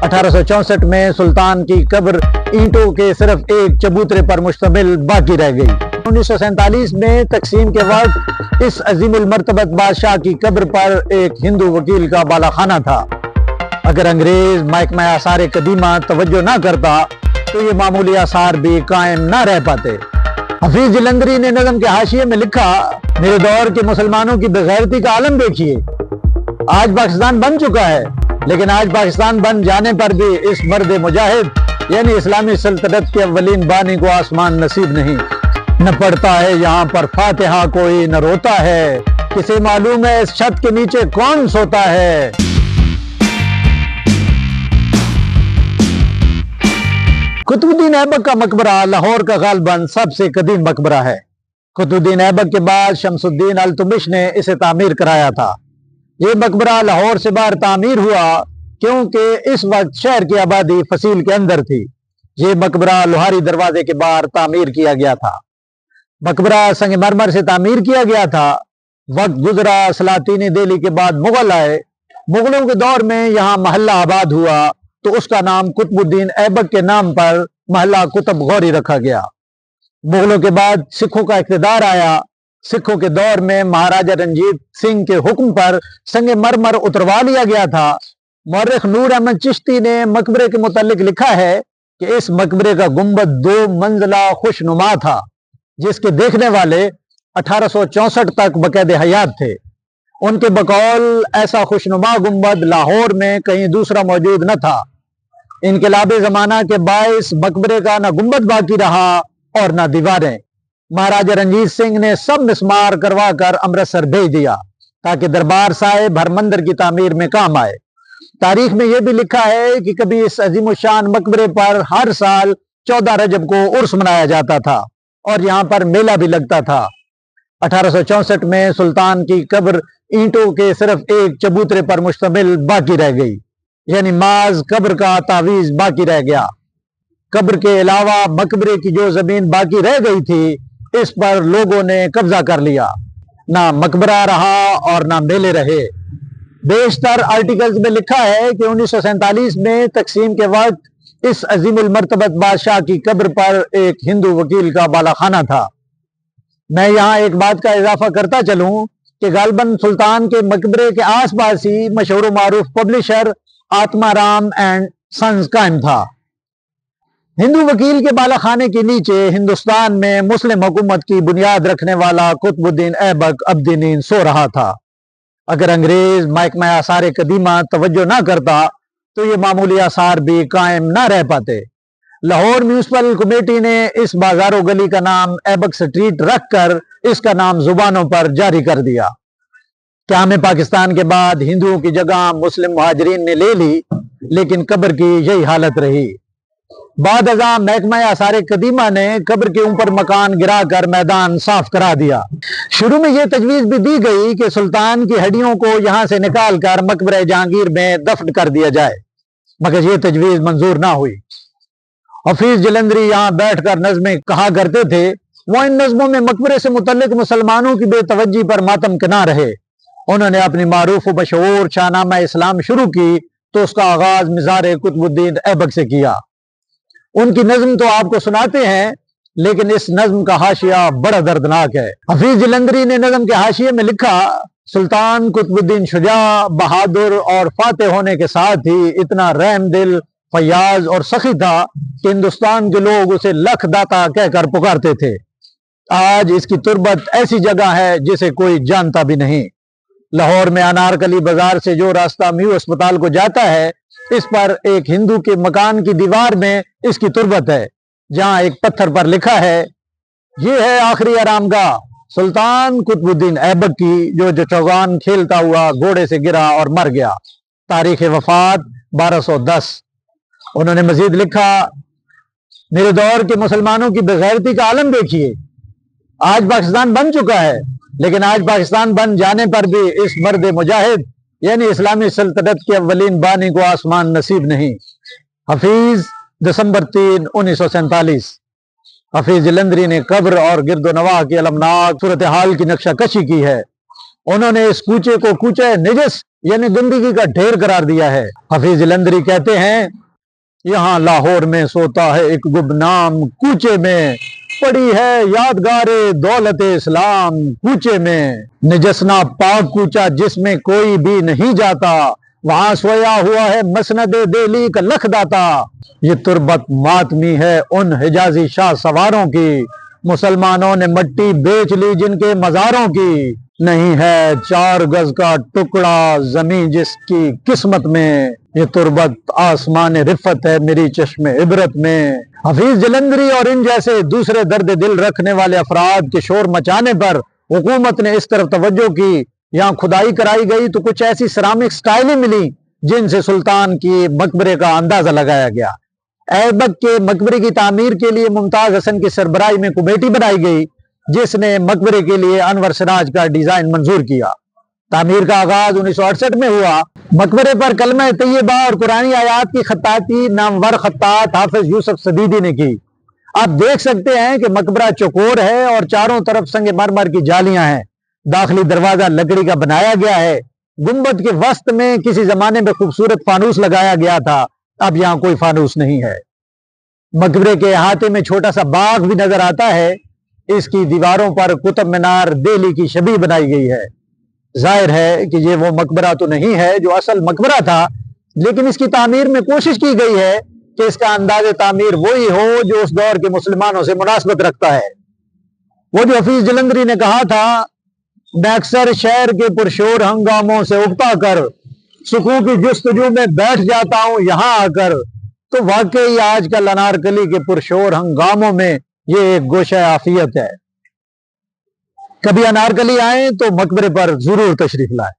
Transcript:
1864 में सुल्तान की कब्र ईंटों के सिर्फ एक चबूतरे पर मुश्तमिल बाकी रह गई। 1947 में तकसीम के वक्त इस अजीमुल मर्तबत बादशाह की कब्र पर एक हिंदू वकील का बालाखाना था। अगर अंग्रेज महकमा आसार कदीमा तवज्जो ना करता तो ये मामूली आसार भी कायम ना रह पाते। हफीज जलंधरी ने नज़म के हाशिए में लिखा, मेरे दौर के मुसलमानों की बेगैरती का आलम देखिए। आज पाकिस्तान बन चुका है, लेकिन आज पाकिस्तान बन जाने पर भी इस मर्द मुजाहिद यानी इस्लामी सल्तनत के अव्वलीन बानी को आसमान नसीब नहीं। न पढ़ता है यहाँ पर फातिहा कोई, न रोता है, किसे मालूम है इस छत के नीचे कौन सोता है। कुतुबुद्दीन ऐबक का मकबरा लाहौर का गालिबन सबसे कदीम मकबरा है। कुतुबुद्दीन ऐबक के बाद शमसुद्दीन अल्तुमिश ने इसे तामीर कराया था। ये मकबरा लाहौर से बाहर तामीर हुआ क्योंकि इस वक्त शहर की आबादी फसील के अंदर थी। ये मकबरा लोहारी दरवाजे के बाहर तामीर किया गया था। मकबरा संगमरमर से तामीर किया गया था। वक्त गुजरा, सलातीन दिल्ली के बाद मुगल आए। मुगलों के दौर में यहाँ महल्ला आबाद हुआ तो उसका नाम कुतुबुद्दीन ऐबक के नाम पर महल्ला कुतुब गौरी रखा गया। मुगलों के बाद सिखों का इक़्तिदार आया। सिखों के दौर में महाराजा रंजीत सिंह के हुक्म पर संगमरमर उतरवा लिया गया था। मौर्रिख नूर अहमद चिश्ती ने मकबरे के मुतालिक लिखा है कि इस मकबरे का गुंबद 2 मंजिला खुशनुमा था, जिसके देखने वाले 1864 तक बकायदे हयात थे। उनके बकौल ऐसा खुशनुमा गुंबद लाहौर में कहीं दूसरा मौजूद न था। इनकलाबे जमाना के बाइस मकबरे का न गुंबद बाकी रहा और न दीवारें। महाराजा रंजीत सिंह ने सब मिसमार करवा कर अमृतसर भेज दिया ताकि दरबार साहिब हरमंदिर की तामीर में काम आए। तारीख में यह भी लिखा है कि कभी इस अजीमुशान मकबरे पर हर साल 14 रजब को उर्स मनाया जाता था और यहाँ पर मेला भी लगता था। 1864 में सुल्तान की कब्र ईंटों के सिर्फ एक चबूतरे पर मुश्तमिल बाकी रह गई, यानी माज कब्र का तावीज बाकी रह गया। कब्र के अलावा मकबरे की जो जमीन बाकी रह गई थी, इस पर लोगों ने कब्जा कर लिया। ना मकबरा रहा और ना मेले रहे। बेशतर आर्टिकल्स में लिखा है कि 1947 में तकसीम के वक्त इस अजीमुल मर्तबत बादशाह की कब्र पर एक हिंदू वकील का बालाखाना था। मैं यहाँ एक बात का इजाफा करता चलूं कि गालिबन सुल्तान के मकबरे के आसपास ही मशहूर मारूफ पब्लिशर आत्माराम एंड सन्स कायम था। हिंदू वकील के बालाखाने के नीचे हिंदुस्तान में मुस्लिम हुकूमत की बुनियाद रखने वाला कुतुबुद्दीन ऐबक अब्दी नींद सो रहा था। अगर अंग्रेज महकमा आसार कदीमा तवज्जो ना करता तो ये मामूली आसार भी कायम ना रह पाते। लाहौर म्यूनिसिपल कमेटी ने इस बाजारो गली का नाम ऐबक स्ट्रीट रखकर इसका नाम जुबानों पर जारी कर दिया। क्या हमें पाकिस्तान के बाद हिंदुओं की जगह मुस्लिम मुहाजिरीन ने ले ली, लेकिन कब्र की यही हालत रही। बाद अज़ां महकमा आसार कदीमा ने कब्र के ऊपर मकान गिरा कर मैदान साफ करा दिया। शुरू में यह तजवीज भी दी गई कि सुल्तान की हड्डियों को यहाँ से निकाल कर मकबरे जहांगीर में दफन कर दिया जाए, मगर यह तजवीज मंजूर ना हुई। हफीज जलंधरी यहाँ बैठ कर नज़में कहा करते थे। वो इन नज़मों में मकबरे से मुतल्लिक मुसलमानों की बेतवज्जी पर मातम के ना रहे। उन्होंने अपनी मारूफ व मशहूर शाहनामा इस्लाम शुरू की तो उसका आगाज मिज़ार कुतुबुद्दीन ऐबक से किया। उनकी नज्म तो आपको सुनाते हैं, लेकिन इस नज्म का हाशिया बड़ा दर्दनाक है। हफीज जलंधरी ने नज्म के हाशिए में लिखा, सुल्तान कुतुबुद्दीन शुजा, बहादुर और फातेह होने के साथ ही इतना रहम दिल, फयाज और सखी था कि हिंदुस्तान के लोग उसे लख दाता कहकर पुकारते थे। आज इसकी तुरबत ऐसी जगह है जिसे कोई जानता भी नहीं। लाहौर में अनारकली बाजार से जो रास्ता म्यू अस्पताल को जाता है, इस पर एक हिंदू के मकान की दीवार में इसकी तुरबत है, जहां एक पत्थर पर लिखा है, ये है आखिरी आरामगाह सुल्तान कुतुबुद्दीन ऐबक की, जो चौगान खेलता हुआ घोड़े से गिरा और मर गया। तारीख वफात 1210। उन्होंने मजीद लिखा, मेरे दौर के मुसलमानों की बेगैरती का आलम देखिए। आज पाकिस्तान बन चुका है, लेकिन आज पाकिस्तान बन जाने पर भी इस मर्द मुजाहिद यानी इस्लामी सल्तनत के अव्वलीन बानी को आसमान नसीब नहीं। हफीज दिसंबर 3, 1947। हफीज जलंधरी ने कब्र और गिरदोनवाह की अलमनाक सूरत हाल की नक्शा कशी की है। उन्होंने इस कूचे को कूचे निजस यानी गंदगी का ढेर करार दिया है। हफीज जलंधरी कहते हैं, यहाँ लाहौर में सोता है एक गुमनाम कूचे में, पड़ी है यादगारे दौलत इस्लाम कूचे में। निजसना पाक कूचा जिसमें कोई भी नहीं जाता, वहां सोया हुआ है मसनद दिल्ली का लखदाता। ये तुरबत मातमी है उन हिजाजी शाह सवारों की, मुसलमानों ने मट्टी बेच ली जिनके मजारों की। नहीं है 4 गज का टुकड़ा जमीन जिसकी किस्मत में, ये तुरबत आसमान रिफत है मेरी चश्मे इबरत में। हफीज जलंधरी और इन जैसे दूसरे दर्द दिल रखने वाले अफराद के शोर मचाने पर हुकूमत ने इस तरफ तवज्जो की। यहाँ खुदाई कराई गई तो कुछ ऐसी सिरामिक स्टाइलें मिली जिनसे सुल्तान के मकबरे का अंदाजा लगाया गया। ऐबक के मकबरे की तामीर के लिए मुमताज हसन की सरबराही में कमेटी बनाई गई, जिसने मकबरे के लिए अनवर सिराज का डिजाइन मंजूर किया। तामीर का आगाज 1968 में हुआ। मकबरे पर कलमा तैयबा और कुरानी आयात की खत्ताती नामवर खत्तात हाफिज यूसुफ सदीदी ने की। आप देख सकते हैं कि मकबरा चौकोर है और चारों तरफ संगे मरमर की जालियां हैं। दाखिली दरवाजा लकड़ी का बनाया गया है। गुंबद के वस्त में किसी जमाने में खूबसूरत फानूस लगाया गया था, अब यहाँ कोई फानूस नहीं है। मकबरे के अहाते में छोटा सा बाग भी नजर आता है। इसकी दीवारों पर कुतुब मीनार दिल्ली की शबीह बनाई गई है। जाहिर है कि ये वो मकबरा तो नहीं है जो असल मकबरा था, लेकिन इसकी तामीर में कोशिश की गई है कि इसका अंदाज़े तामीर वही हो जो उस दौर के मुसलमानों से मुनासबत रखता है। वो जो हफीज जलंधरी ने कहा था, मैं अक्सर शहर के पुरशोर हंगामों से उगता कर सुकून की जुस्तजू में बैठ जाता हूँ यहाँ आकर, तो वाकई आजकल अनारकली के पुरशोर हंगामों में ये एक गोशा आफियत है। कभी अनारकली आए तो मकबरे पर जरूर तशरीफ लाए।